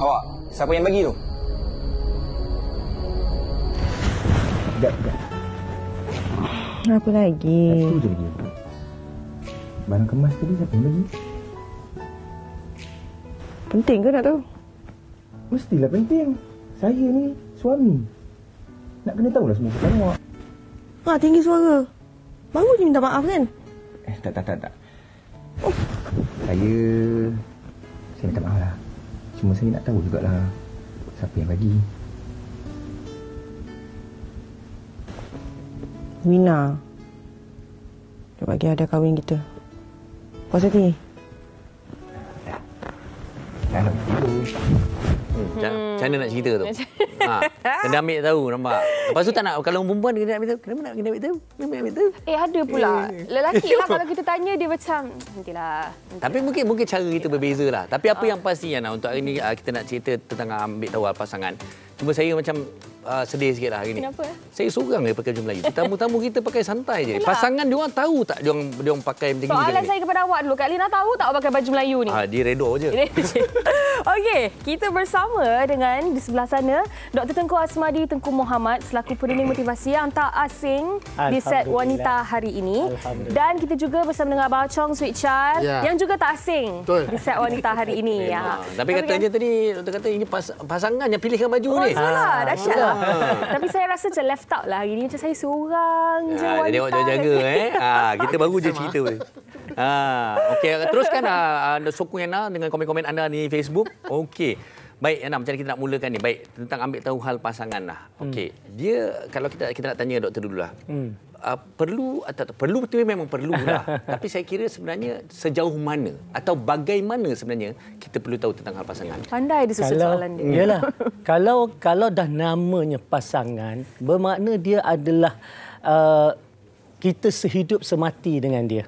Awak, siapa yang bagi tu? Sekejap. Apa lagi? Satu je lagi. Barang kemas tadi siapa yang bagi? Penting ke nak tahu? Mestilah penting. Saya ni suami. Nak kena tahulah semua pasal awak. Tinggi suara. Baru je minta maaf kan? Tak. Oh. Saya minta maaf lah. Cuma saya nak tahu jugalah siapa yang bagi. Wina. Dia bagi ada kahwin kita. Puas hati? Tak nak tidur. Macam mana nak cerita tu? Kena ambil tahu, nampak? Lepas tu tak nak, kalau perempuan kena ambil tahu. Kenapa nak kena ambil tahu? Kenapa nak ambil tahu? Ada pula. Lelaki lah kalau kita tanya dia macam, nantilah. Tapi mungkin cara kita berbeza lah. Tapi apa yang pasti Yana, untuk hari ni kita nak cerita tentang ambil tahu pasangan. Cuma saya macam sedih sikit lah hari ni. Kenapa? Saya seorang je pakai baju Melayu. Tamu-tamu kita pakai santai je. Pasangan dia orang tahu tak dia orang pakai macam ni? Soalan saya kepada awak dulu. Kak Lina tahu tak awak pakai baju Melayu ni? Dia redor je. Okey, kita bersama dengan di sebelah sana Dr. Tengku Asmadi Tengku Muhammad selaku penerbit motivasi yang tak asing di set wanita hari ini. Dan kita juga bersama dengan Abang Chong Sweet Char yang juga tak asing di set wanita hari ini. Tapi katanya tadi doktor kata ini pasangan yang pilihkan baju ni. Itulah, dahsyat lah. Tapi saya rasa macam left out lah hari ni. Macam saya seorang je wanita. Jadi awak jaga kita baru je cerita. Okey, teruskan sokong Yana dengan komen-komen anda di Facebook. Okey. Baik, Yana, macam mana kita nak mulakan ni? Baik, tentang ambil tahu hal pasangan lah. Okey. Dia, kalau kita nak tanya doktor dulu lah. Perlu atau perlu betul memang perlu lah. Tapi saya kira sebenarnya sejauh mana atau bagaimana sebenarnya kita perlu tahu tentang hal pasangan. Pandai dia susun soalan dia. Yalah. Kalau dah namanya pasangan, bermakna dia adalah kita sehidup semati dengan dia.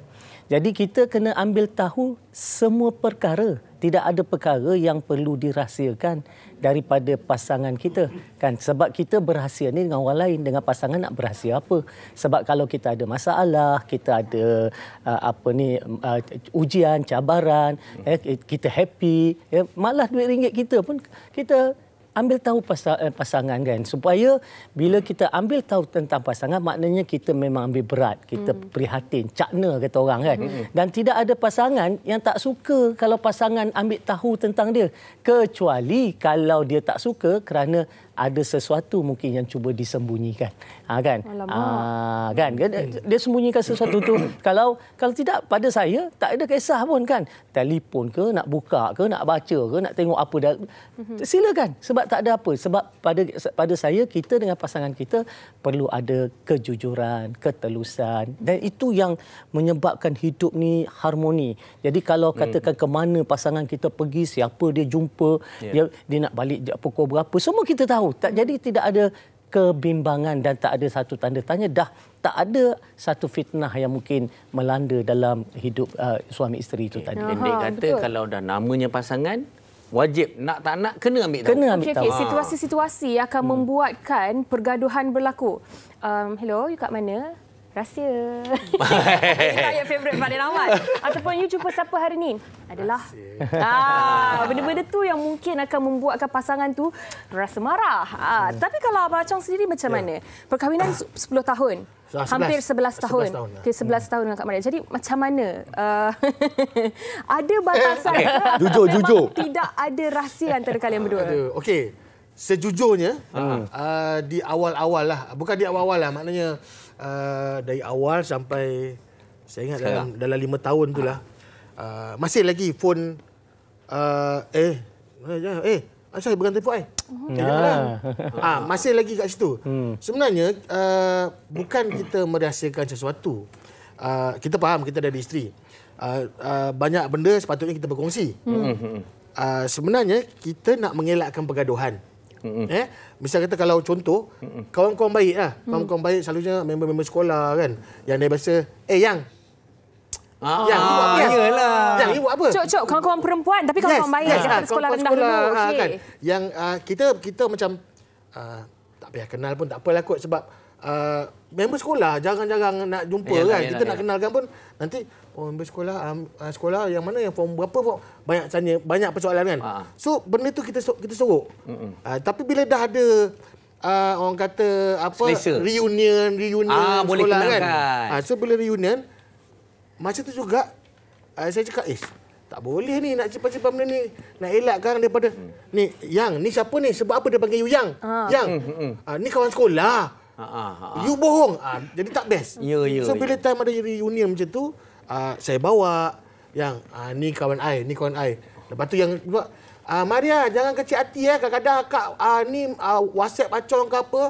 Jadi kita kena ambil tahu semua perkara. Tidak ada perkara yang perlu dirahsiakan daripada pasangan kita. Kan? Sebab kita berahsia ni dengan orang lain. Dengan pasangan nak berahsia apa? Sebab kalau kita ada masalah, kita ada ujian, cabaran, kita happy, malah RM2 kita pun kita ambil tahu pasangan kan, supaya bila kita ambil tahu tentang pasangan, maknanya kita memang ambil berat, kita prihatin, cakna kata orang kan. Dan tidak ada pasangan yang tak suka kalau pasangan ambil tahu tentang dia, kecuali kalau dia tak suka kerana ada sesuatu mungkin yang cuba disembunyikan. Kan? Kan? Dia sembunyikan sesuatu tu. Kalau tidak, pada saya tak ada kisah pun kan. Telefon ke, nak buka ke, nak baca ke, nak tengok apa dah. Silakan. Sebab tak ada apa. Sebab pada saya, kita dengan pasangan kita perlu ada kejujuran, ketelusan. Dan itu yang menyebabkan hidup ni harmoni. Jadi kalau katakan ke mana pasangan kita pergi, siapa dia jumpa, dia nak balik pukul berapa, semua kita tahu. Jadi tidak ada kebimbangan dan tak ada satu tanda tanya. Dah tak ada satu fitnah yang mungkin melanda dalam hidup suami isteri itu tadi. Pendek kata, betul. Kalau dah namanya pasangan, wajib nak tak nak kena ambil tahu. Kena ambil tahu. Situasi-situasi akan membuatkan pergaduhan berlaku. Hello, you kat mana? Rahsia. Saya favourite Pak Rahmat. Ataupun you jumpa siapa hari ni? Adalah. Benda-benda tu yang mungkin akan membuatkan pasangan tu rasa marah. Tapi kalau Abang Chong sendiri macam mana? Perkahwinan 10 tahun. Hampir 11 tahun. 11 tahun dengan Kak Maria. Jadi macam mana? Ada batasan ke? Jujur. Tidak ada rahsia antara kalian berdua. Okey. Sejujurnya, di awal-awal lah. Bukan di awal-awal lah. Maknanya dari awal sampai, saya ingat dalam 5 tahun tu lah. Masih lagi phone, saya berganti telefon masih lagi kat situ. Sebenarnya bukan kita merahsiakan sesuatu. Kita faham kita dari isteri. Banyak benda sepatutnya kita berkongsi. Sebenarnya kita nak mengelakkan pergaduhan. Misal kata kalau contoh, kawan-kawan baik lah. Kawan-kawan baik selalunya member-member sekolah kan. Yang dia biasa, Yang Yang buat apa? Cok, kawan-kawan perempuan tapi kawan-kawan baik daripada sekolah rendah dulu. Kan. Yang kita macam tak payah kenal pun tak apalah kot, sebab member sekolah jarang-jarang nak jumpa Yalah, kan. Kita nak kenalkan pun nanti member sekolah sekolah yang mana, yang form berapa, banyak tanya, banyak persoalan kan. So benda tu kita sorok. Tapi bila dah ada orang kata apa, reunion boleh sekolah kan. kenalkan. So bila reunion masa tu juga saya cakap tak boleh ni nak cepat-cepat benda ni, nak elakkan daripada ni Yang ni siapa ni, sebab apa dia panggil you Yang? Yang ni kawan sekolah. You bohong. Jadi tak best. So bila time ada reunion macam tu, saya bawa Yang ni kawan I, ni kawan I. Lepas tu yang buat Maria, jangan kecil hati kadang-kadang Kak ni WhatsApp acong ke apa,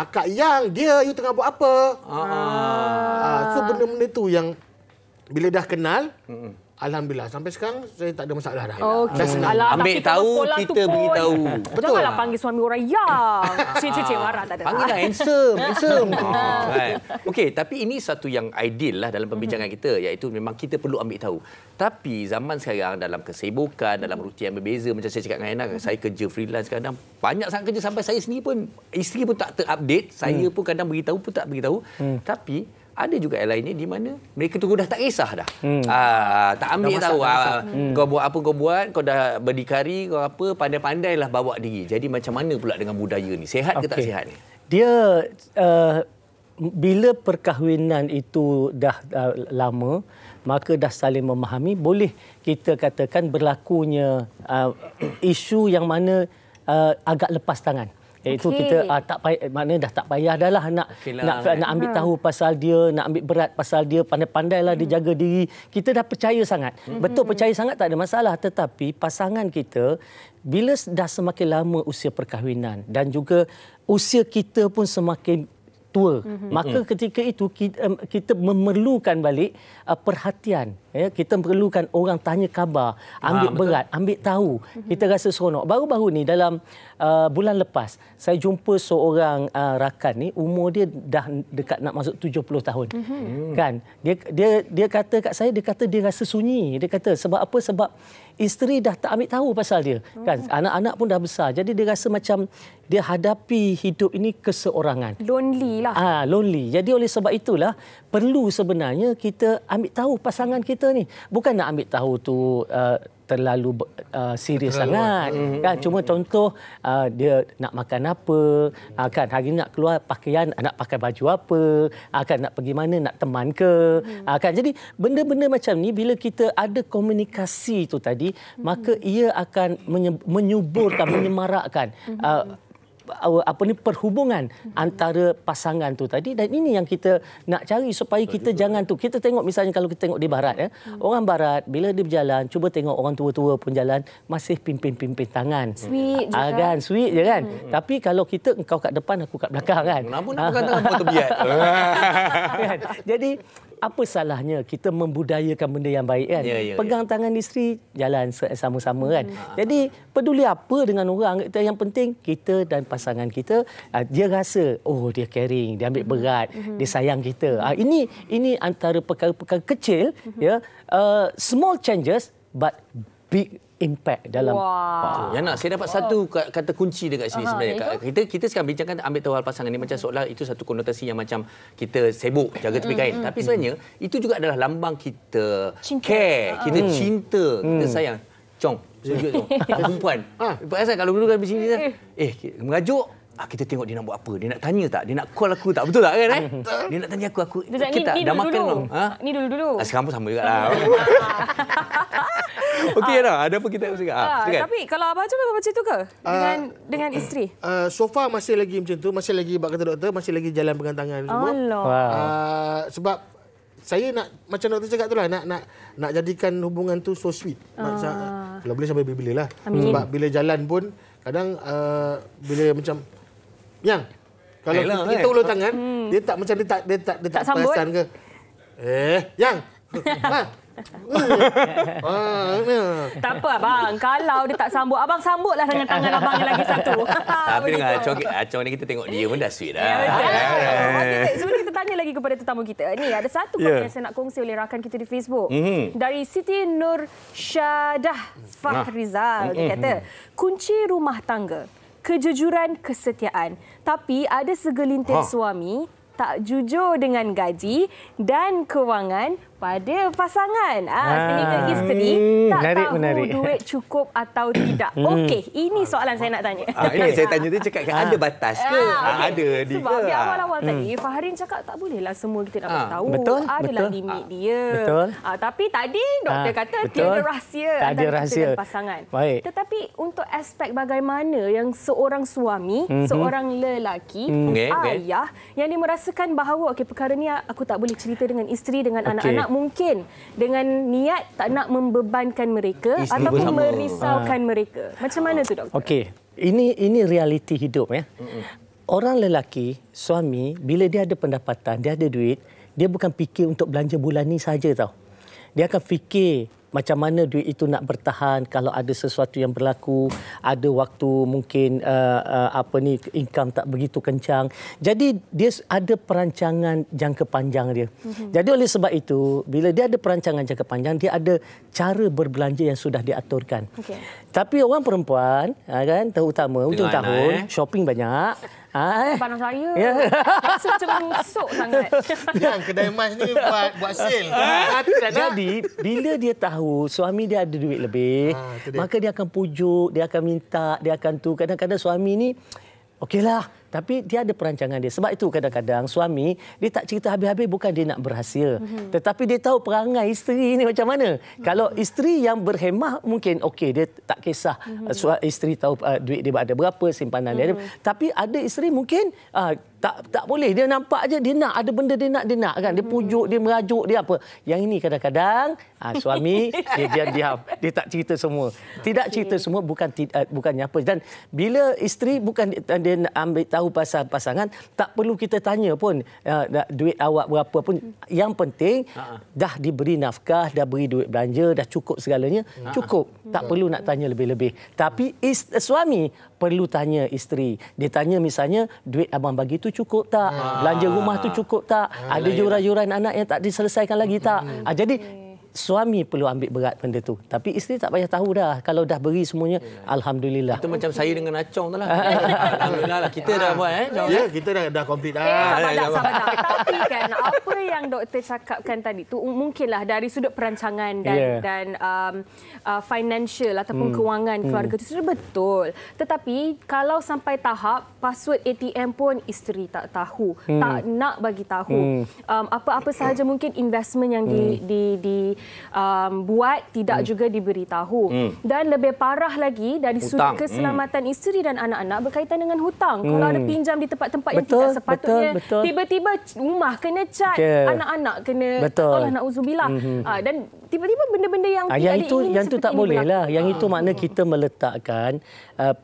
Kak Yang dia, you tengah buat apa. So benda-benda tu yang bila dah kenal, alhamdulillah sampai sekarang saya tak ada masalah dah. Okey. Ambil tahu, kita beritahu. Betul. Janganlah panggil suami orang Yang. Cik marah tak ada. Panggillah handsome. Right. Okey, tapi ini satu yang ideal lah dalam perbincangan kita, iaitu memang kita perlu ambil tahu. Tapi zaman sekarang dalam kesibukan, dalam rutin yang berbeza, macam saya cakap dengan Aina, saya kerja freelance kadang banyak sangat kerja sampai saya sendiri pun, isteri pun tak terupdate, saya pun kadang beritahu pun tak beritahu. Tapi ada juga yang lainnya di mana mereka tu dah tak kisah dah. Tak ambil tahu. Kau buat apa kau buat, kau dah berdikari, kau apa, pandai-pandailah bawa diri. Jadi macam mana pula dengan budaya ni? Sihat ke tak sihat ni? Dia bila perkahwinan itu dah lama, maka dah saling memahami, boleh kita katakan berlakunya isu yang mana agak lepas tangan. Iaitu kita tak payah, maknanya dah tak payah dah lah nak ambil tahu pasal dia, nak ambil berat pasal dia, pandai-pandailah dia jaga diri. Kita dah percaya sangat. Betul, percaya sangat tak ada masalah, tetapi pasangan kita bila dah semakin lama usia perkahwinan dan juga usia kita pun semakin tua, maka ketika itu kita memerlukan balik perhatian. Kita perlukan orang tanya khabar, ambil berat, ambil tahu. Kita rasa seronok. Baru-baru ni dalam bulan lepas saya jumpa seorang rakan ni, umur dia dah dekat nak masuk 70 tahun. Kan? Dia kata kat saya, dia kata dia rasa sunyi. Dia kata sebab apa? Sebab isteri dah tak ambil tahu pasal dia. Kan? Anak-anak pun dah besar. Jadi dia rasa macam dia hadapi hidup ini keseorangan. Lonely lah. Lonely. Jadi oleh sebab itulah perlu sebenarnya kita ambil tahu pasangan kita ni. Bukan nak ambil tahu tu terlalu serius sangat. Kan? Cuma contoh dia nak makan apa, kan hari ni nak keluar pakaian, nak pakai baju apa, kan nak pergi mana, nak teman ke. Kan? Jadi benda-benda macam ni bila kita ada komunikasi tu tadi, maka ia akan menyuburkan, menyemarakkan perhubungan antara pasangan tu tadi. Dan ini yang kita nak cari supaya kita jangan tu. Kita tengok misalnya kalau kita tengok di barat, orang barat bila dia berjalan, cuba tengok orang tua-tua pun jalan masih pimpin-pimpin tangan. Sweet juga. Kan, sweet je kan. Tapi kalau kita, engkau kat depan, aku kat belakang kan. Kenapa nak pegang tangan foto biat? Kan? Jadi apa salahnya kita membudayakan benda yang baik kan? Pegang tangan isteri, jalan sama-sama kan. Jadi peduli apa dengan orang, yang penting kita dan pasangan kita, dia rasa dia caring, dia ambil berat, dia sayang kita. Ini antara perkara-perkara kecil, small changes but big impact dalam. Yana, saya dapat satu kata kunci dekat sini sebenarnya. Kita sekarang bincangkan ambil tahu hal pasangan ni macam seolah itu satu konotasi yang macam kita sibuk jaga tepi kain. Tapi sebenarnya itu juga adalah lambang kita care, kita cinta, kita sayang. Cong, sujud tu. Perempuan. Pasal kalau dulu kan di sini mengajuk, kita tengok dia nak buat apa. Dia nak tanya tak? Dia nak call aku tak? Betul tak kan? Dia nak tanya aku. Kita dah makan belum? Ni dulu. Sekarang pun sama jugalah. Okey dah. Ada apa kita cakap? Tapi kalau abang memang macam tu ke? Dengan isteri? So far masih lagi macam tu. Masih lagi, kata doktor, masih lagi jalan pegang tangan semua. Sebab saya nak, macam doktor cakap tu lah, nak jadikan hubungan tu so sweet. Kalau boleh sampai bila-bila lah. Sebab bila jalan pun, kadang bila macam, Yang, kalau kita ulur tangan, dia tak macam dia tak perasan ke. Yang. Tak apa abang, kalau dia tak sambut, abang sambutlah dengan tangan abang yang lagi satu. Tapi dengan Acong ni kita tengok dia pun dah sweet dah. Okey, sebelum kita tanya lagi kepada tetamu kita, ni ada satu komen yang saya nak kongsi oleh rakan kita di Facebook. Dari Siti Nur Syadah Fahrizal. Dia kata, kunci rumah tangga, kejujuran, kesetiaan. Tapi ada segelintir suami tak jujur dengan gaji dan kewangan pada pasangan. Sehingga isteri tak tahu duit cukup atau tidak. Okey, ini soalan saya nak tanya. Ini saya tanya tu cakap ada batas ke? Ada di ke? Sebab di awal-awal tadi Faharin cakap tak bolehlah semua kita nak tahu. Adalah limit dia. Betul. Tapi tadi doktor kata tiada rahsia antara kita dan pasangan. Baik. Tetapi untuk aspek bagaimana yang seorang suami, seorang lelaki, ayah yang dia merasakan bahawa perkara ni aku tak boleh cerita dengan isteri, dengan anak-anak, mungkin dengan niat tak nak membebankan mereka ataupun merisaukan mereka. Macam mana tu, doktor? Okey. Ini realiti hidup ya. Orang lelaki, suami, bila dia ada pendapatan, dia ada duit, dia bukan fikir untuk belanja bulan ni saja tau. Dia akan fikir macam mana duit itu nak bertahan kalau ada sesuatu yang berlaku, ada waktu mungkin income tak begitu kencang. Jadi dia ada perancangan jangka panjang dia. Jadi oleh sebab itu, bila dia ada perancangan jangka panjang, dia ada cara berbelanja yang sudah diaturkan. Tapi orang perempuan kan, terutama hujung tahun, shopping banyak. Pandang saya. Rasa macam busuk sangat. Yang kedai emas ni buat sale. Jadi, bila dia tahu suami dia ada duit lebih, maka dia akan pujuk, dia akan minta, dia akan tu. Kadang-kadang suami ni, okeylah. Tapi dia ada perancangan dia. Sebab itu kadang-kadang suami, dia tak cerita habis-habis bukan dia nak berhasil. Tetapi dia tahu perangai isteri ni macam mana. Kalau isteri yang berhemah, mungkin okey, dia tak kisah. Isteri tahu duit dia ada berapa, simpanan dia ada. Tapi ada isteri mungkin tak boleh. Dia nampak aja dia nak ada benda dia nak kan. Dia pujuk, dia merajuk, dia apa. Yang ini kadang-kadang suami dia diam. Dia tak cerita semua. Tidak cerita semua bukannya apa. Dan bila isteri bukan dia ambil tahu pasal pasangan, tak perlu kita tanya pun duit awak berapa pun. Yang penting dah diberi nafkah, dah beri duit belanja, dah cukup segalanya, cukup. Tak perlu nak tanya lebih-lebih. Tapi suami perlu tanya isteri. Dia tanya misalnya, duit abang bagi tu cukup tak? Belanja rumah tu cukup tak? Ada yuran-yuran anak yang tak diselesaikan lagi tak? Jadi suami perlu ambil berat benda tu. Tapi isteri tak payah tahu dah. Kalau dah beri semuanya, alhamdulillah. Itu macam saya dengan Acong tu lah. Alhamdulillah lah. Kita dah buat Ya, kita dah complete dah. Sabar. Tapi kan, apa yang doktor cakapkan tadi tu mungkinlah dari sudut perancangan dan financial ataupun kewangan keluarga itu sudah betul. Tetapi kalau sampai tahap password ATM pun isteri tak tahu, tak nak bagi tahu. Apa-apa sahaja mungkin investment yang buat tidak juga diberitahu. Dan lebih parah lagi dari sudut keselamatan isteri dan anak-anak berkaitan dengan hutang. Kalau ada pinjam di tempat-tempat yang tidak sepatutnya, tiba-tiba rumah kena cat, anak-anak kena Allah na'udzubillah. Dan tiba-tiba benda-benda yang tidak diingini yang tu tak boleh lah. Yang itu makna kita meletakkan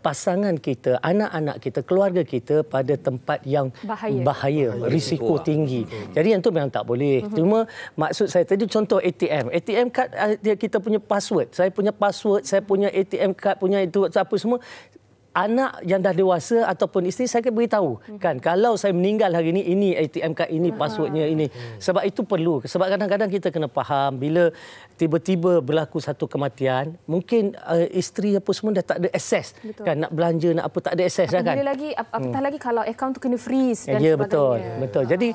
pasangan kita, anak-anak kita, keluarga kita pada tempat yang bahaya, risiko tinggi. Jadi yang tu memang tak boleh. Cuma maksud saya tadi contoh ATM card, kita punya password. Saya punya password, saya punya ATM card punya itu apa semua. Anak yang dah dewasa ataupun isteri saya akan beritahu kan, kalau saya meninggal hari ini ATM card ini, passwordnya ini. Sebab itu perlu. Sebab kadang-kadang kita kena faham bila tiba-tiba berlaku satu kematian, mungkin isteri apa semua dah tak ada akses kan, nak belanja nak apa tak ada akses dah kan. Apatah lagi kalau akaun tu kena freeze dan sebagainya. Betul. Jadi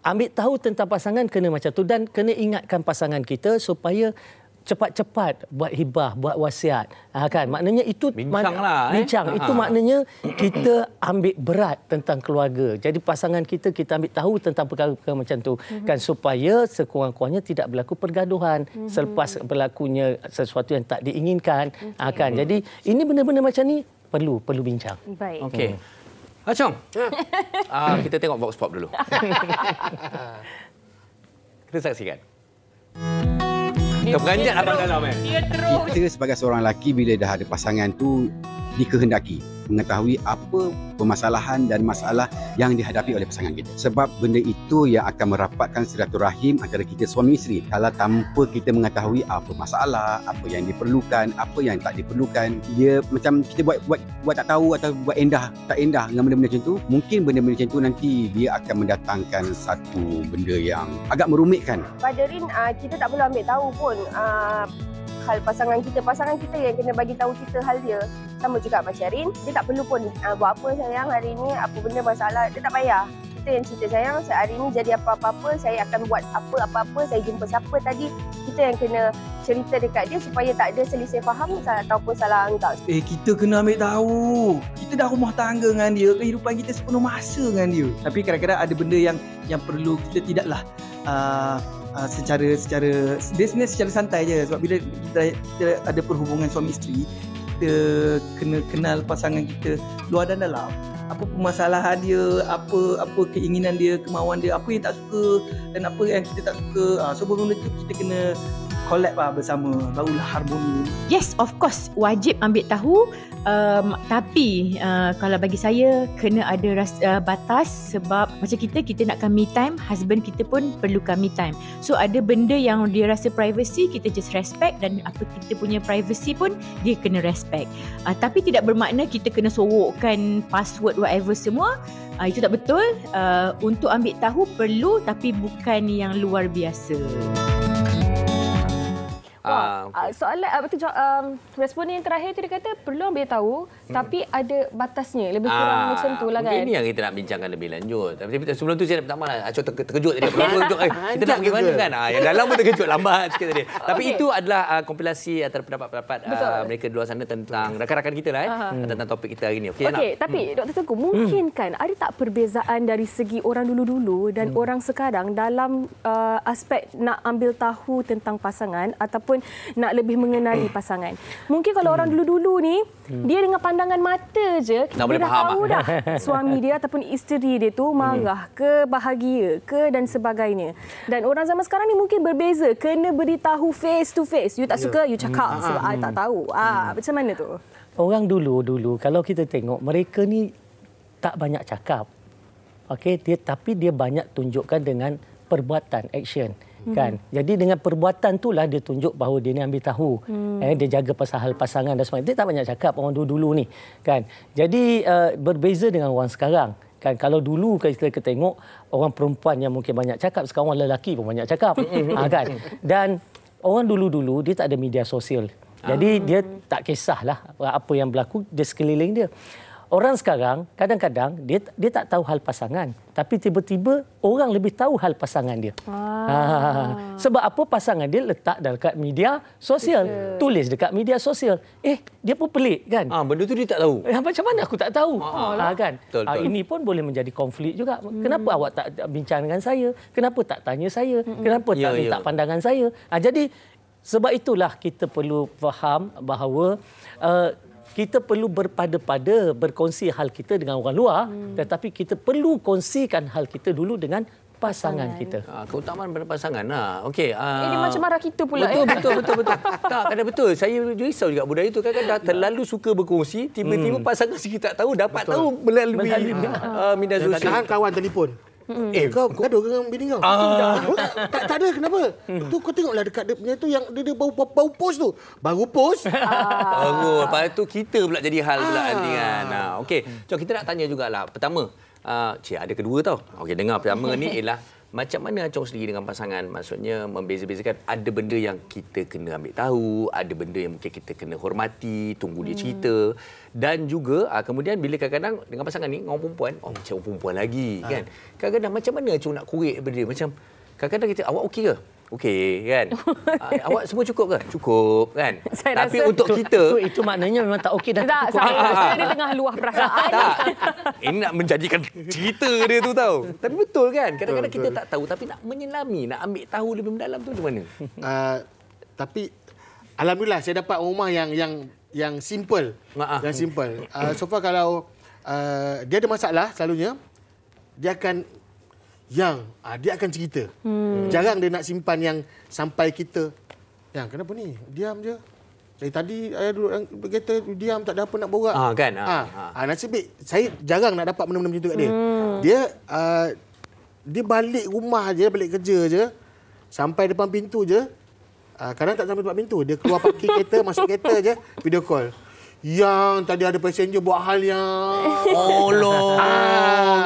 ambil tahu tentang pasangan kena macam tu, dan kena ingatkan pasangan kita supaya cepat-cepat buat hibah, buat wasiat. Kan? Maknanya itu bincang. Itu maknanya kita ambil berat tentang keluarga. Jadi pasangan kita ambil tahu tentang perkara-perkara macam tu kan, supaya sekurang-kurangnya tidak berlaku pergaduhan selepas berlakunya sesuatu yang tak diinginkan. Kan? Jadi ini benda-benda macam ni perlu bincang. Baik. Okey. Acong. Kita tengok Vox Pop dulu. Kita saksikan. Terperanjat abang dalam Kita sebagai seorang lelaki bila dah ada pasangan tu dikehendaki mengetahui apa permasalahan dan masalah yang dihadapi oleh pasangan kita. Sebab benda itu yang akan merapatkan silaturahim antara kita suami isteri. Kalau tanpa kita mengetahui apa masalah, apa yang diperlukan, apa yang tak diperlukan, dia macam kita buat tak tahu atau buat tak endah dengan benda-benda macam tu, mungkin benda-benda macam tu nanti dia akan mendatangkan satu benda yang agak merumitkan. Pada Rin, kita tak perlu ambil tahu pun hal pasangan kita yang kena bagi tahu kita hal dia. Sama juga macam Rin, dia tak perlu pun buat apa sayang hari ni, apa benda masalah, dia tak payah. kita yang cerita, sayang hari ni jadi apa-apa, saya akan buat apa-apa, saya jumpa siapa tadi. Kita yang kena cerita dekat dia supaya tak ada selisih faham ataupun salah anggap. Kita kena ambil tahu. Kita dah rumah tangga dengan dia, kehidupan kita sepenuh masa dengan dia. Tapi kadang-kadang ada benda yang perlu kita tidaklah secara dia sebenarnya secara santai je, sebab bila kita ada perhubungan suami isteri, kita kena kenal pasangan kita luar dan dalam. Apa permasalahan dia, apa keinginan dia, kemauan dia, apa yang tak suka dan apa yang kita tak suka. So benda tu kita kena collab bersama, barulah harmoni. Yes, of course, wajib ambil tahu. Tapi kalau bagi saya kena ada batas, sebab macam kita nakkan me time, husband kita pun perlukan me time. So ada benda yang dia rasa privacy, kita just respect, dan apa kita punya privacy pun dia kena respect. Tapi tidak bermakna kita kena sorokkan password whatever semua. Itu tak betul. Untuk ambil tahu perlu, tapi bukan yang luar biasa. Soalan responden yang terakhir tu dia kata perlu ambil tahu tapi ada batasnya, lebih kurang macam tu lah kan. Mungkin ni yang kita nak bincangkan lebih lanjut. Tapi sebelum tu saya pertama lah Acok terkejut tadi. Kita nak pergi mana kan? Yang dalam pun terkejut, lambat sikit tadi. Tapi itu adalah kompilasi antara pendapat-pendapat mereka di luar sana tentang rakan-rakan kita lah tentang topik kita hari ni. Okey, tapi Dr. Tengku, mungkin kan ada tak perbezaan dari segi orang dulu-dulu dan orang sekarang dalam aspek nak ambil tahu tentang pasangan ataupun nak lebih mengenali pasangan. Mungkin kalau orang dulu-dulu ni, dia dengan pandangan mata je, dia dah tahu dah suami dia ataupun isteri dia tu marah ke, bahagia ke dan sebagainya. Dan orang zaman sekarang ni mungkin berbeza, kena beritahu face to face. You tak suka, you cakap sebab I tak tahu. Macam mana tu? Orang dulu kalau kita tengok, mereka ni tak banyak cakap. Okey, tapi dia banyak tunjukkan dengan perbuatan, action. Kan, jadi dengan perbuatan itulah dia tunjuk bahawa dia ni ambil tahu. Dia jaga pasal hal pasangan dan sebagainya. Dia tak banyak cakap orang dulu ni, kan. Jadi berbeza dengan orang sekarang. Kan, kalau dulu kita tengok orang perempuan yang mungkin banyak cakap, sekarang orang lelaki pun banyak cakap. Kan. Dan orang dulu dia tak ada media sosial. Jadi dia tak kisahlah apa yang berlaku di sekeliling dia. Orang sekarang kadang-kadang dia tak tahu hal pasangan, tapi tiba-tiba orang lebih tahu hal pasangan dia. Sebab apa? Pasangan dia letak dekat media sosial, tulis dekat media sosial. Dia pun pelik kan? Benda tu dia tak tahu. Macam mana aku tak tahu? Kan? Betul. Ini pun boleh menjadi konflik juga. Kenapa awak tak bincang dengan saya? Kenapa tak tanya saya? Kenapa tak minta pandangan saya? Jadi sebab itulah kita perlu faham bahawa kita perlu berpada-pada berkongsi hal kita dengan orang luar, tetapi kita perlu kongsikan hal kita dulu dengan pasangan kita. Keutamaan pada pasangan. Okey. Ini macam marah kita pula. Betul. Tak, kadang betul. Saya risau juga budaya itu. Kadang-kadang dah terlalu suka berkongsi, tiba-tiba pasangan sendiri tak tahu, dapat tahu melalui media sosial. Tahan kawan telefon. Kau gaduh dengan bini kau? Tak ada, kenapa? Tu kau tengoklah dekat dia punya tu yang dia baru post tu. Baru post. Baru. Lepas tu kita pula jadi hal pula nanti kan. Okey, jom kita nak tanya jugalah. Pertama, ada kedua tau. Okey, dengar pertama ni ialah macam mana Acong sendiri dengan pasangan? Maksudnya membeza-bezakan, ada benda yang kita kena ambil tahu, ada benda yang mungkin kita kena hormati, tunggu dia cerita. Dan juga kemudian bila kadang-kadang dengan pasangan ni, orang perempuan, macam orang perempuan lagi kan. Kadang-kadang macam mana Acong nak korek daripada dia? Macam kadang-kadang kita, awak okey ke? Okey kan. Awak semua cukup ke? Cukup kan. Tapi untuk kita itu maknanya memang tak okey dah. Tak, saya dia tengah luah perasaan. Ini nak menjadikan cerita dia tu tahu. Tapi betul kan? Kadang-kadang kita tak tahu tapi nak menyelami, nak ambil tahu lebih mendalam tu macam mana? Tapi alhamdulillah saya dapat rumah yang simple. Yang simple. So far kalau dia ada masalah selalunya dia akan dia akan cerita. Jarang dia nak simpan yang sampai kita, yang kenapa ni? Diam je. Dari tadi saya duduk berkata diam, tak ada apa nak borak. Kan? Nasib baik saya jarang nak dapat benda-benda macam tu kat dia. Dia balik rumah je, balik kerja je, sampai depan pintu je. Kadang tak sampai depan pintu, dia keluar parking kereta, masuk kereta je, video call. Yang tadi ada passenger buat hal yang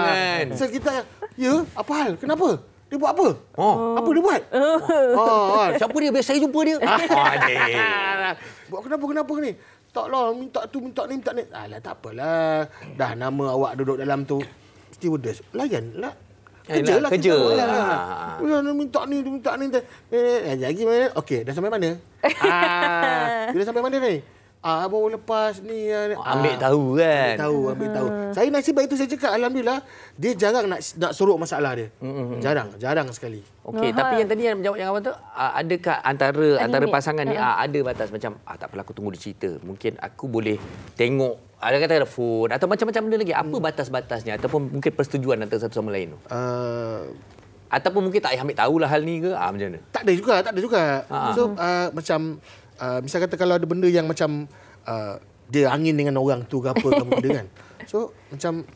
kan. So kita, apa hal? Kenapa? Dia buat apa? Apa dia buat? Siapa dia? Biasa saya jumpa dia. Buat kenapa ni? Taklah, minta tu, minta ni. Alah, tak apalah. Dah nama awak duduk dalam tu. Stewardess, layan lah. Kerja lah. Kerja. Dia minta ni. Lagi mana? Okey, dah sampai mana? Dia dah sampai mana ni? Baru lepas ni. Ambil tahu kan. Ambil tahu. Saya nasib baik tu saya cakap, alhamdulillah, dia jarang nak sorok masalah dia. Jarang sekali. Okey, tapi yang tadi yang menjawab yang awal tu, adakah antara pasangan ni ada batas macam tak apalah aku tunggu dia cerita. Mungkin aku boleh tengok ada kata telefon atau macam-macam benda lagi. Apa batas-batasnya ataupun mungkin persetujuan antara satu sama lain tu? Ataupun mungkin tak payah ambil tahulah hal ni ke? Macam mana? Tak ada juga. So macam misal kata kalau ada benda yang macam dia angin dengan orang tu ke apa benda kan. So macam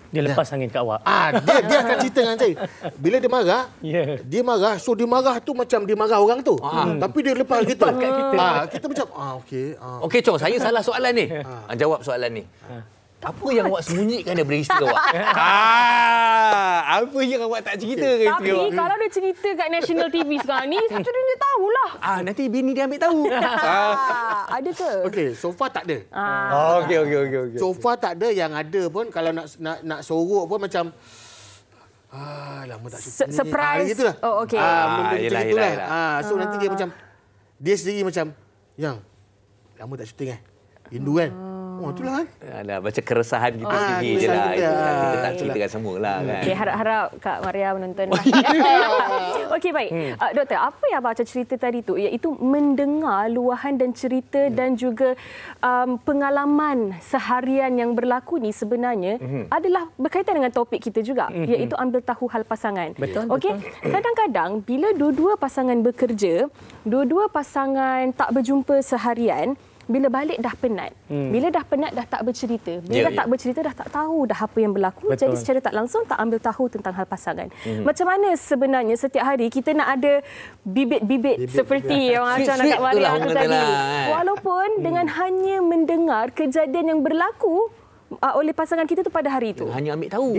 dia lepas angin kat awak. Dia akan cerita dengan saya. Bila dia marah, dia marah. So dia marah tu macam dia marah orang tu. Tapi dia lepas kita. Kita macam okey. Okey, Chong, saya salah soalan ni. Jawab soalan ni. Apa yang awak sembunyikan daripada isteri awak? Apa yang awak tak cerita ke isteri awak? Tapi kalau dia cerita kat National TV sekarang ni, satu dia tahulah. Nanti bini dia ambil tahu. Ada ke? Okey, so far tak ada. Okey. So far tak ada. Yang ada pun kalau nak sorok pun macam lama tak syuting. Surprise. Gitulah. Oh, okey. Benda macam itulah. So nanti dia macam dia sendiri macam, yang lama tak syuting rindu kan? Itulah kan. Macam keresahan kita sendiri je lah. Kita tak ceritakan semua lah kan. Okay, harap Kak Maria menonton. Okey, baik. Doktor, apa yang Abang Acah cerita tadi tu, iaitu mendengar luahan dan cerita dan juga pengalaman seharian yang berlaku ni sebenarnya adalah berkaitan dengan topik kita juga, iaitu ambil tahu hal pasangan. Betul. Okey, kadang-kadang bila dua-dua pasangan bekerja, dua-dua pasangan tak berjumpa seharian, bila balik dah penat. Bila dah penat dah tak bercerita. Bila dah tak bercerita dah tak tahu dah apa yang berlaku. Betul. Jadi secara tak langsung tak ambil tahu tentang hal pasangan. Macam mana sebenarnya setiap hari kita nak ada bibit-bibit seperti yang Acah nak Kak Maria tu tadi. Walaupun dengan hanya mendengar kejadian yang berlaku oleh pasangan kita tu pada hari itu. Hanya ambil tahu.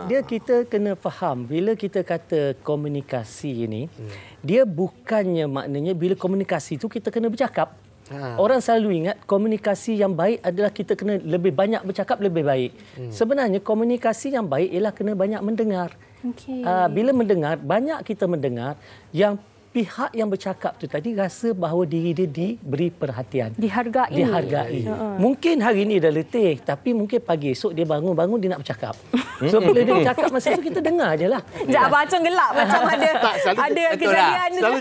Dia kita kena faham bila kita kata komunikasi ini, dia bukannya maknanya bila komunikasi itu kita kena bercakap. Orang selalu ingat komunikasi yang baik adalah kita kena lebih banyak bercakap lebih baik. Sebenarnya komunikasi yang baik ialah kena banyak mendengar. Bila mendengar, banyak kita mendengar yang pihak yang bercakap tu tadi rasa bahawa diri dia diberi perhatian. Dihargai. Mungkin hari ini dah letih, tapi mungkin pagi esok dia bangun dia nak bercakap. So bila dia bercakap masa tu kita dengar je lah. Sekejap, Abang Acah gelak macam ada kejadian. Selalu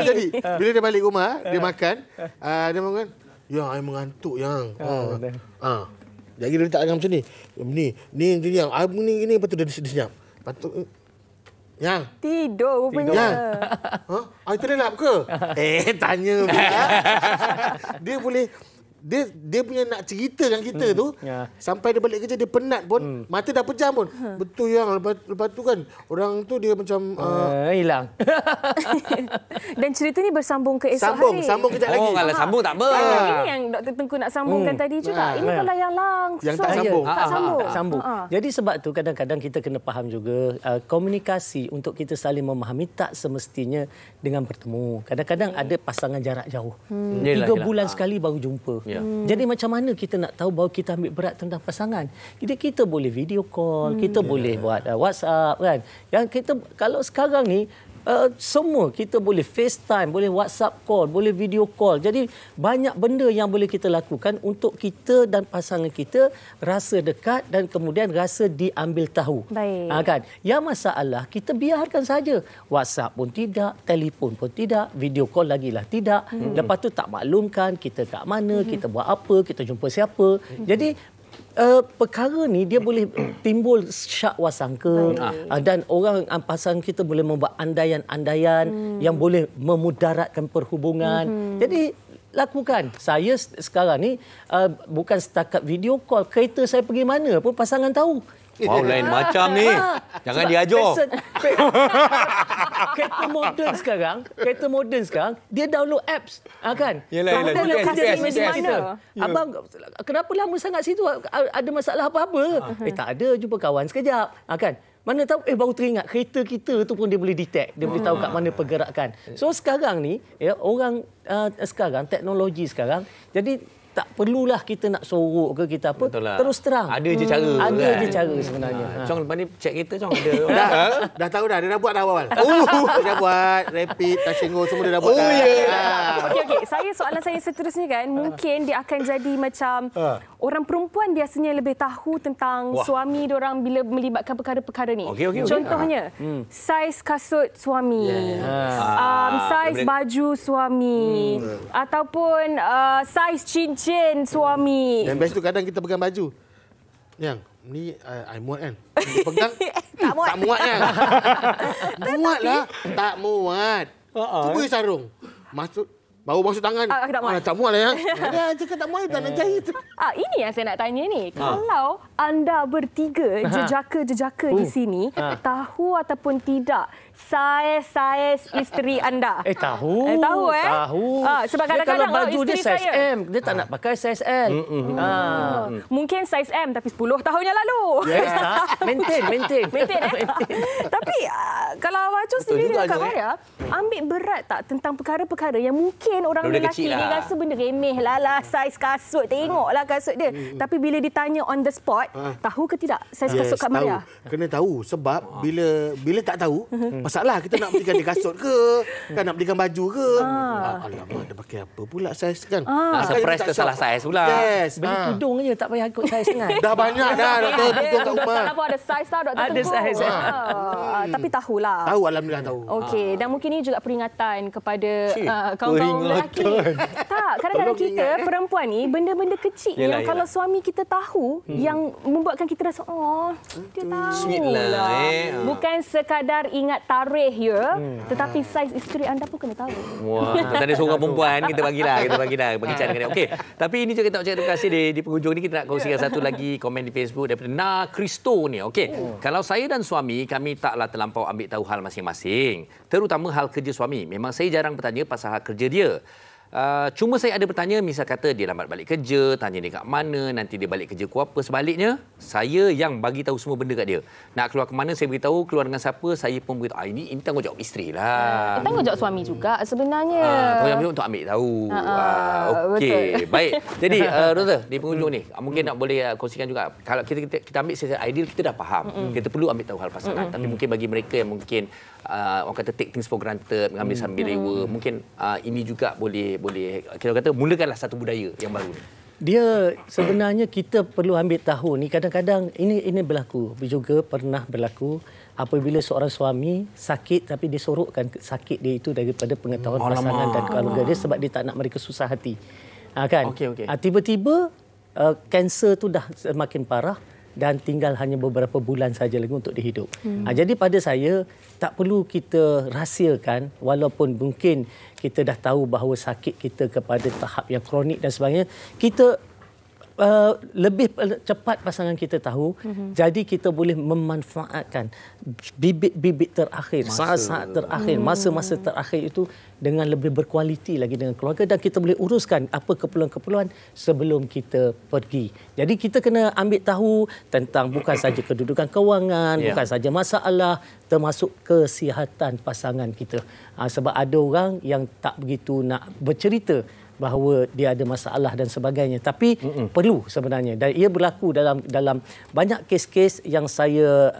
jadi. Bila dia balik rumah, dia makan, dia makan, yang saya mengantuk yang. Jadi dia letak macam ni. Ni yang ni lepas tu dia senyap. Lepas tu yang tidur rupanya. Itu lelap ke? Tanya. Dia boleh dia punya nak cerita dengan kita tu sampai dia balik kerja dia penat pun, mata dah pejam pun. Betul yang lepas tu kan orang tu dia macam hilang. Dan cerita ni bersambung ke esok hari. Sambung kejap lagi. Kalau sambung tak apa. Ini yang Dr. Tengku nak sambungkan tadi juga. Ini kalau yang langsung. Yang tak sambung. Tak sambung. Jadi sebab tu kadang-kadang kita kena faham juga komunikasi untuk kita saling memahami tak semestinya dengan bertemu. Kadang-kadang ada pasangan jarak jauh. 3 bulan sekali baru jumpa. Jadi macam mana kita nak tahu bahawa kita ambil berat tentang pasangan? Jadi kita boleh video call, kita boleh buat WhatsApp kan. Yang kita kalau sekarang ni semua kita boleh FaceTime, boleh WhatsApp call, boleh video call. Jadi banyak benda yang boleh kita lakukan untuk kita dan pasangan kita rasa dekat dan kemudian rasa diambil tahu. Baik. Kan? Yang masalah kita biarkan saja. WhatsApp pun tidak, telefon pun tidak, video call lagilah tidak. Lepas tu tak maklumkan kita kat mana, kita buat apa, kita jumpa siapa. Jadi perkara ni dia boleh timbul syak wasangka dan orang pasangan kita boleh membuat andaian-andaian yang boleh memudaratkan perhubungan. Jadi lakukan. Saya sekarang ni bukan setakat video call, kereta saya pergi mana pun pasangan tahu. Wow, lain macam ni. Jangan diajar. Kereta moden sekarang, dia download apps. Kan? Yelah. Abang, kenapa lama sangat situ? Ada masalah apa-apa? Tak ada, jumpa kawan sekejap. Kan? Mana tahu, baru teringat kereta kita tu pun dia boleh detect. Dia boleh tahu kat mana pergerakan. So sekarang ni, orang sekarang, teknologi sekarang, jadi tak perlulah kita nak sorok ke kita apa. Terus terang. Ada je cara. Ada je cara sebenarnya. Cong lepas ni cek kita Cong ada. Dah tahu dah, dia dah buat dah awal. Dia dah buat rapid, touching semua dia dah buat. Okey. Soalan saya seterusnya kan, mungkin dia akan jadi macam orang perempuan biasanya lebih tahu tentang suami diorang bila melibatkan perkara-perkara ni. Okey. Contohnya, saiz kasut suami, saiz baju suami, ataupun saiz cincin suami. Yang best tu kadang kita pegang baju. Yang ni I muat kan. Dia pegang tak muat. Tak muat kan. Muat lah. Tak muat. Cuba sarung. Baru masuk tangan. Tak muat. Tak muat lah ya. Dia cakap tak muat, tak nak jahit. Ini yang saya nak tanya ni. Kalau anda bertiga, jejaka di sini, tahu ataupun tidak saiz isteri anda? Tahu. Tahu. Sebab kadang-kadang kalau baju dia isteri saiz saya M, dia tak nak pakai saiz L. mungkin saiz M tapi 10 tahun yang lalu. Yes, maintain. Tapi kalau Abang Chong sendiri dengan Kak Maria, ambil berat tak tentang perkara-perkara yang mungkin orang lelaki ni rasa benda remeh lah saiz kasut, tengoklah kasut dia. Tapi bila ditanya on the spot, tahu ke tidak saiz kasut Kak Maria? Kena tahu sebab bila tak tahu, masalah kita nak belikan dia kasut ke, kan nak belikan baju ke. Alamak, dia pakai apa pula saiz kan. Surprise ke salah saiz pula. Yes. Beli tudung je tak payah ikut saiz sangat. Dah banyak dah doktor tudung kat rumah. Tak apa, ada saiz tau doktor. Ada saiz. Tapi tahulah. Tahu, alhamdulillah tahu. Okey, dan mungkin ini juga peringatan kepada kaum-kaum lelaki. Tak, kadang-kadang kita perempuan ni benda-benda kecil yang kalau suami kita tahu yang membuatkan kita rasa dia tahu. Sweet lah. Bukan sekadar ingat tarikh ya, tetapi saiz isteri anda pun kena tahu. Wah, tadi seorang perempuan kita bagilah bagi cara dengan dia. Okey, tapi ini juga kita ucapkan terima kasih di penghujung ni. Kita nak kongsikan satu lagi komen di Facebook daripada Na Kristo ni. Okey, kalau saya dan suami kami taklah terlampau ambil tahu hal masing-masing, terutama hal kerja suami. Memang saya jarang bertanya pasal hal kerja dia. Cuma saya ada bertanya, misal kata dia lambat balik kerja, tanya dia kat mana, nanti dia balik kerja pukul apa. Sebaliknya, saya yang bagi tahu semua benda kat dia. Nak keluar ke mana, saya beritahu, keluar dengan siapa, saya pun beritahu. Ini tanggungjawab isteri lah. Tanggungjawab suami juga sebenarnya. Tanggungjawab untuk ambil tahu. Okey, baik. Jadi, Doktor, di penghujung ni, mungkin nak boleh kongsikan juga. Kalau kita ambil secara ideal, kita dah faham. Kita perlu ambil tahu hal pasangan. Tapi mungkin bagi mereka yang mungkin orang kata take things for granted, mengambil sambil lewa, mungkin ini juga boleh kita kata mulakanlah satu budaya yang baru ni. Dia sebenarnya kita perlu ambil tahu ni, kadang-kadang ini berlaku, juga pernah berlaku apabila seorang suami sakit tapi dia sorokkan sakit dia itu daripada pengetahuan pasangan dan keluarga dia sebab dia tak nak mereka susah hati. Kan? Okay. Tiba-tiba kanser tu dah semakin parah dan tinggal hanya beberapa bulan saja lagi untuk dia hidup. Jadi pada saya, tak perlu kita rahsiakan walaupun mungkin kita dah tahu bahawa sakit kita kepada tahap yang kronik dan sebagainya. Kita lebih cepat pasangan kita tahu, jadi kita boleh memanfaatkan bibit-bibit terakhir, saat-saat terakhir, masa-masa terakhir itu dengan lebih berkualiti lagi dengan keluarga dan kita boleh uruskan apa keperluan-keperluan sebelum kita pergi. Jadi kita kena ambil tahu tentang bukan saja kedudukan kewangan, bukan saja masalah, termasuk kesihatan pasangan kita. Sebab ada orang yang tak begitu nak bercerita bahawa dia ada masalah dan sebagainya, tapi perlu sebenarnya, dan ia berlaku dalam banyak kes-kes yang saya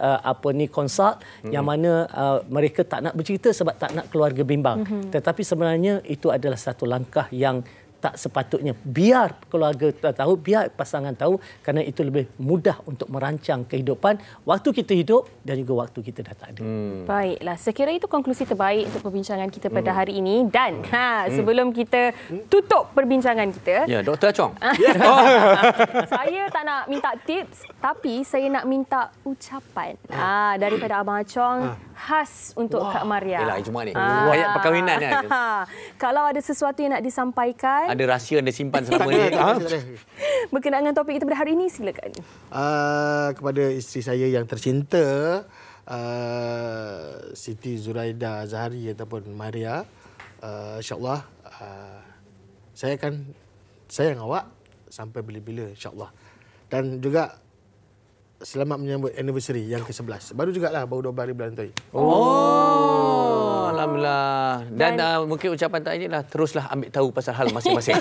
consult yang mana mereka tak nak bercerita sebab tak nak keluarga bimbang, tetapi sebenarnya itu adalah satu langkah yang tak sepatutnya. Biar keluarga tahu, biar pasangan tahu, kerana itu lebih mudah untuk merancang kehidupan waktu kita hidup dan juga waktu kita dah tak ada. Baiklah, saya kira itu konklusi terbaik untuk perbincangan kita pada hari ini. Dan sebelum kita tutup perbincangan kita, ya, Dr. Chong. Saya tak nak minta tips, tapi saya nak minta ucapan daripada Abang Chong khas untuk Kak Maria. Yalah, cuma ni. Ayat perkahwinan ni. Kalau ada sesuatu yang nak disampaikan, ada rahsia yang disimpan selama ni. Berkenaan dengan topik kita pada hari ini, silakan. Kepada isteri saya yang tercinta, Siti Zuraida Zahari ataupun Maria, insyaAllah saya akan sayang awak sampai bila-bila, insyaAllah. Dan juga selamat menyambut anniversary yang ke-11. Baru jugalah, baru 12 hari bulan tu. Alhamdulillah. Dan mungkin ucapan tak inilah teruslah ambil tahu pasal hal masing-masing.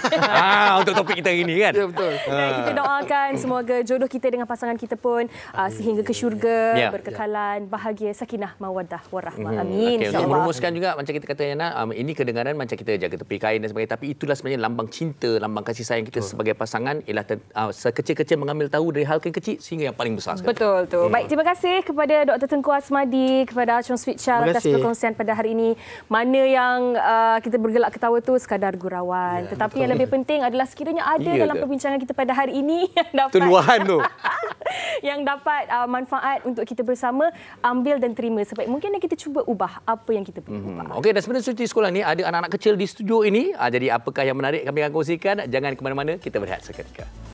Untuk topik kita ini kan. Ya, betul. Dan kita doakan semoga jodoh kita dengan pasangan kita pun sehingga ke syurga, berkekalan, bahagia, sakinah, mawaddah, warahmah. Amin. Okay, untuk merumuskan juga macam kita kata Yana, ini kedengaran macam kita jaga tepi kain dan sebagainya, tapi itulah sebenarnya lambang cinta, lambang kasih sayang kita sebagai pasangan ialah sekecil-kecil mengambil tahu dari hal kecil sehingga yang paling besar sekali. Betul tu. Baik, terima kasih kepada Dr. Tengku Asmadi, kepada Chong Sweet Chal atas perkongsian pada hari ini. Mana yang kita bergelak ketawa tu sekadar gurauan. Tetapi yang lebih penting adalah sekiranya ada dalam perbincangan kita pada hari ini yang dapat tuduhan tu. yang dapat manfaat untuk kita bersama, ambil dan terima. Sebab mungkin kita cuba ubah apa yang kita perlu ubah. Okey, dan sebenarnya cuti sekolah ni ada anak-anak kecil di studio ini. Jadi apakah yang menarik kami akan kongsikan. Jangan ke mana-mana, kita berehat seketika.